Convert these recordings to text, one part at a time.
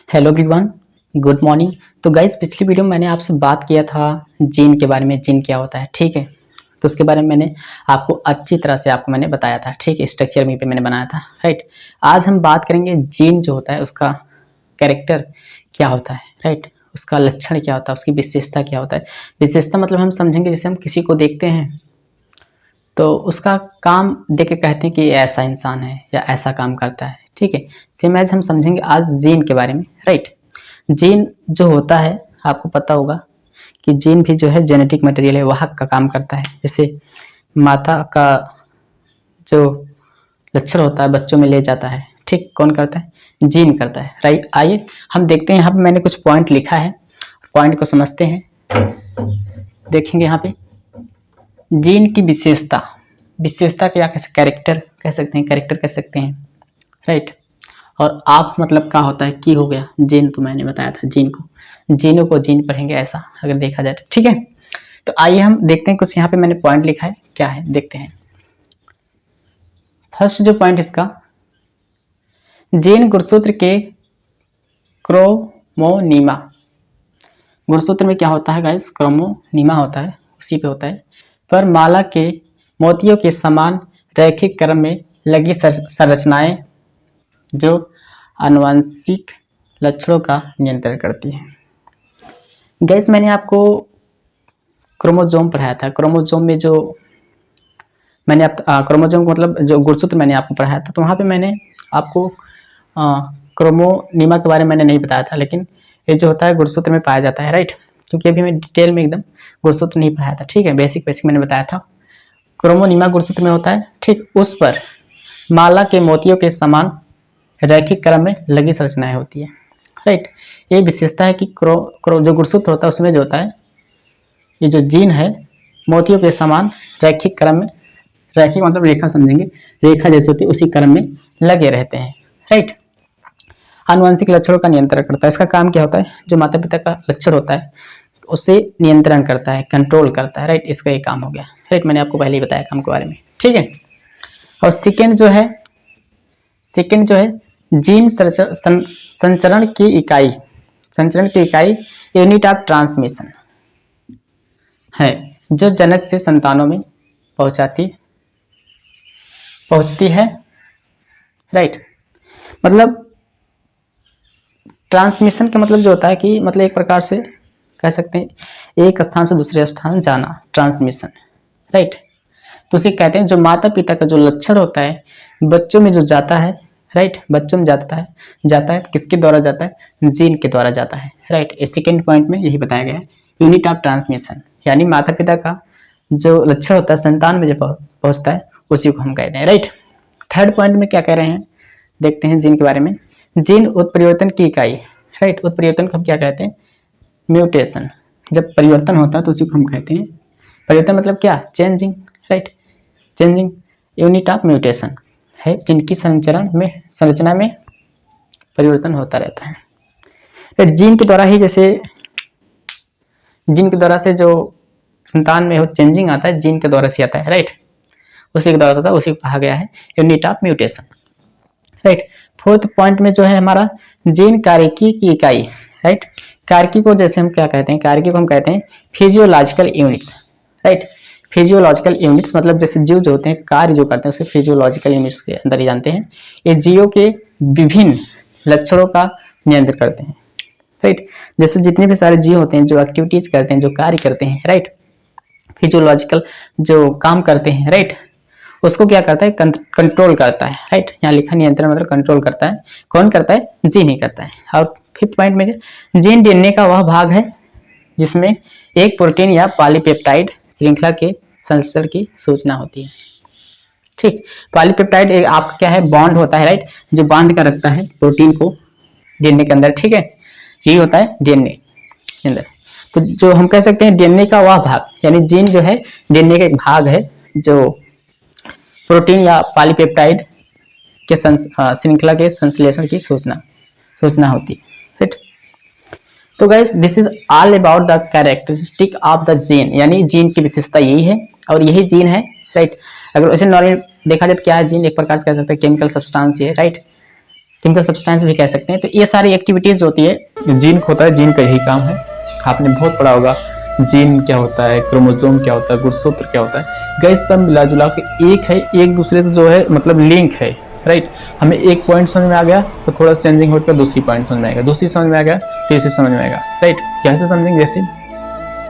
Hello everyone, good morning. तो guys, पिछली video में मैंने आपसे बात किया था जीन के बारे में। जीन क्या होता है, ठीक है। तो उसके बारे में मैंने आपको अच्छी तरह से मैंने बताया था, ठीक है। स्ट्रक्चर में पे मैंने बनाया था, राइट। आज हम बात करेंगे जीन जो होता है उसका कैरेक्टर क्या होता है, राइट। उसका लक्षण क्या होता है, उसकी विशेषता क्या होता है। विशेषता मतलब हम समझेंगे, जैसे हम किसी को देखते हैं तो उसका काम देख के कहते हैं कि ऐसा इंसान है या ऐसा काम करता है, ठीक है। सेम एज हम समझेंगे आज जीन के बारे में, राइट। जीन जो होता है आपको पता होगा कि जीन भी जो है जेनेटिक मटेरियल है, वाहक का काम करता है। जैसे माता का जो लक्षण होता है बच्चों में ले जाता है, ठीक। कौन करता है? जीन करता है, राइट। आइए हम देखते हैं, यहाँ पे मैंने कुछ पॉइंट लिखा है, पॉइंट को समझते हैं। देखेंगे यहाँ पे जीन की विशेषता। विशेषता क्या कह सकते, कैरेक्टर कह सकते हैं, कैरेक्टर कह सकते हैं, राइट। और आप मतलब क्या होता है, की हो गया। जीन तो मैंने बताया था, जीन को जीनों को जीन पढ़ेंगे ऐसा अगर देखा जाए तो, ठीक है। तो आइए हम देखते हैं, कुछ यहाँ पे मैंने पॉइंट लिखा है, क्या है देखते हैं। फर्स्ट जो पॉइंट इसका, जीन गुणसूत्र के क्रोमोनीमा। गुणसूत्र में क्या होता है गाइस, क्रोमोनीमा होता है, उसी पे होता है। पर माला के मोतियों के समान रैखिक क्रम में लगी संरचनाएं जो आनुवंशिक लक्षणों का नियंत्रण करती हैं। गैस मैंने आपको क्रोमोसोम पढ़ाया था। क्रोमोसोम में जो मैंने क्रोमोसोम को मतलब जो गुणसूत्र मैंने आपको पढ़ाया था, तो वहाँ पे मैंने आपको क्रोमोनीमा के बारे में मैंने नहीं बताया था, लेकिन ये जो होता है गुणसूत्र में पाया जाता है, राइट। क्योंकि अभी मैं डिटेल में एकदम गुणसूत्र नहीं पढ़ाया था, ठीक है। बेसिक बेसिक मैंने बताया था। क्रोमोनीमा गुणसूत्र में होता है, ठीक। उस पर माला के मोतियों के समान रैखिक क्रम में लगी संरचनाएं होती है, राइट। ये विशेषता है कि जो गुणसूत्र होता है उसमें जो होता है, ये जो जीन है मोतियों के समान रैखिक क्रम में, रैखिक मतलब रेखा समझेंगे, रेखा जैसे होती है उसी क्रम में लगे रहते हैं, राइट। आनुवंशिक लक्षणों का नियंत्रण करता है। इसका काम क्या होता है, जो माता पिता का लक्षण होता है उसे नियंत्रण करता है, कंट्रोल करता है, राइट। इसका ये काम हो गया, राइट। मैंने आपको पहले ही बताया काम के बारे में, ठीक है। और सेकेंड जो है जीन संचरण की इकाई, यूनिट ऑफ ट्रांसमिशन है, जो जनक से संतानों में पहुंचती है, राइट। मतलब ट्रांसमिशन का मतलब जो होता है कि मतलब एक प्रकार से कह सकते हैं एक स्थान से दूसरे स्थान जाना, ट्रांसमिशन, राइट। तो उसे कहते हैं जो माता पिता का जो लक्षण होता है बच्चों में जो जाता है, राइट। बच्चों में जाता है किसके द्वारा जाता है, जीन के द्वारा जाता है, राइट। इस सेकेंड पॉइंट में यही बताया गया है, यूनिट ऑफ ट्रांसमिशन, यानी माता पिता का जो लक्षण होता है संतान में जब पहुंचता है उसी को हम कहते हैं, राइट। थर्ड पॉइंट में क्या कह रहे हैं, देखते हैं जीन के बारे में। जीन उत्परिवर्तन की इकाई, राइट। उत्परिवर्तन को हम क्या कहते हैं, म्यूटेशन। जब परिवर्तन होता है तो उसी को हम कहते हैं परिवर्तन, मतलब क्या, changing, right. Changing unit of mutation है, जिनकी संरचना में परिवर्तन होता रहता है, राइट। जीन के द्वारा ही, जैसे जीन के द्वारा से जो संतान में हो चेंजिंग आता है, जीन के द्वारा से आता है, राइट। उसी के द्वारा होता है, उसी को कहा गया है unit of mutation, right. Fourth point में जो है हमारा जीन कार्यकी की इकाई, राइट। कारकी को जैसे हम क्या कहते हैं, कारकी को हम कहते हैं physiological units, right. Physiological units मतलब जैसे जीव जो होते हैं कार्य जो करते हैं उसे फिजियोलॉजिकल यूनिट्स के अंदर ही जानते हैं। ये जीवों के विभिन्न लक्षणों का नियंत्रण करते हैं, राइट। जैसे जितने भी सारे जीव होते हैं जो एक्टिविटीज करते हैं, जो कार्य करते हैं, राइट, फिजियोलॉजिकल जो काम करते हैं, राइट, उसको क्या करता है, कंट्रोल करता है, राइट। यहाँ लिखा नियंत्रण मतलब कंट्रोल करता है। कौन करता है, जीन ही करता है। और फिफ्थ पॉइंट में जीन डीएनए का वह भाग है जिसमें एक प्रोटीन या पॉलीपेप्टाइड श्रृंखला के संश्लेषण की सूचना होती है, ठीक। पॉलीपेप्टाइड एक आपका क्या है, बॉन्ड होता है, राइट, जो बांध कर रखता है प्रोटीन को डीएनए के अंदर, ठीक है। यही होता है डीएनए के अंदर। तो जो हम कह सकते हैं डीएनए का वह भाग, यानी जीन जो है डीएनए का एक भाग है जो प्रोटीन या पॉलीपेप्टाइड के श्रृंखला के संश्लेषण की सूचना होती है, राइट। तो guys this is all about the characteristic of the gene, यानी जीन की विशेषता यही है और यही जीन है, राइट। अगर वैसे नॉर्मल देखा जाए तो क्या है जीन, एक प्रकार से कह सकते हैं केमिकल सब्सटेंस है, राइट। केमिकल सब्सटेंस भी कह सकते हैं। तो ये सारी एक्टिविटीज होती है। जीन होता है, जीन का यही काम है। आपने बहुत पढ़ा होगा जीन क्या होता है, क्रोमोसोम क्या होता है, गुणसूत्र क्या होता है। गाइस सब मिला जुला के एक है, एक दूसरे से जो है मतलब लिंक है, राइट। हमें एक पॉइंट समझ में आ गया तो थोड़ा चेंजिंग होकर दूसरी पॉइंट समझ में आएगा, दूसरी समझ में आ गया तीसरी समझ में आएगा, राइट। कैसे समझेंगे? जैसे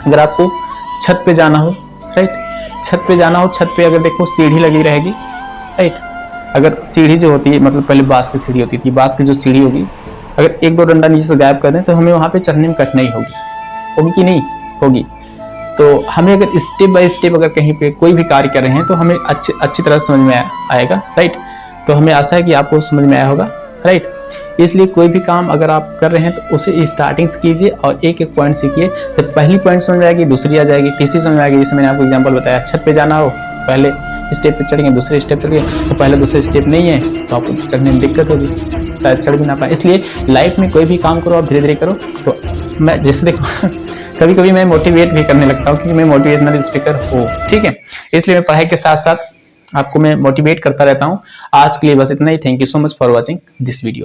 अगर आपको छत पे जाना हो, राइट, छत पे जाना हो, छत पे अगर देखो सीढ़ी लगी रहेगी, राइट। अगर सीढ़ी जो होती है मतलब पहले बांस की सीढ़ी होती थी, बांस की जो सीढ़ी होगी अगर एक दो डंडा नीचे से गायब कर दें तो हमें वहां पे चढ़ने में कठिनाई होगी कि नहीं होगी। तो हमें अगर स्टेप बाय स्टेप अगर कहीं पे कोई भी कार्य कर रहे हैं तो हमें अच्छी तरह समझ में आएगा, राइट। तो हमें आशा है कि आपको समझ में आया होगा, राइट। इसलिए कोई भी काम अगर आप कर रहे हैं तो उसे स्टार्टिंग से कीजिए और एक एक पॉइंट सीखिए। तो पहली पॉइंट समझ में आएगी, दूसरी आ जाएगी, तीसरी समझ में आएगी। जैसे मैंने आपको एग्जांपल बताया, छत पे जाना हो, पहले स्टेप पे चढ़ेंगे, दूसरे स्टेप चढ़िए, तो पहले दूसरे स्टेप नहीं है तो आपको चढ़ने में दिक्कत होगी, शायद चढ़ भी ना पाए। इसलिए लाइफ में कोई भी काम करो आप धीरे धीरे करो। तो मैं जैसे देखो कभी कभी मैं मोटिवेट भी करने लगता हूँ क्योंकि मैं मोटिवेशनल स्पीकर हूँ, ठीक है। इसलिए मैं पढ़ाई के साथ साथ आपको मैं मोटिवेट करता रहता हूँ। आज के लिए बस इतना ही। Thank you so much for watching this video.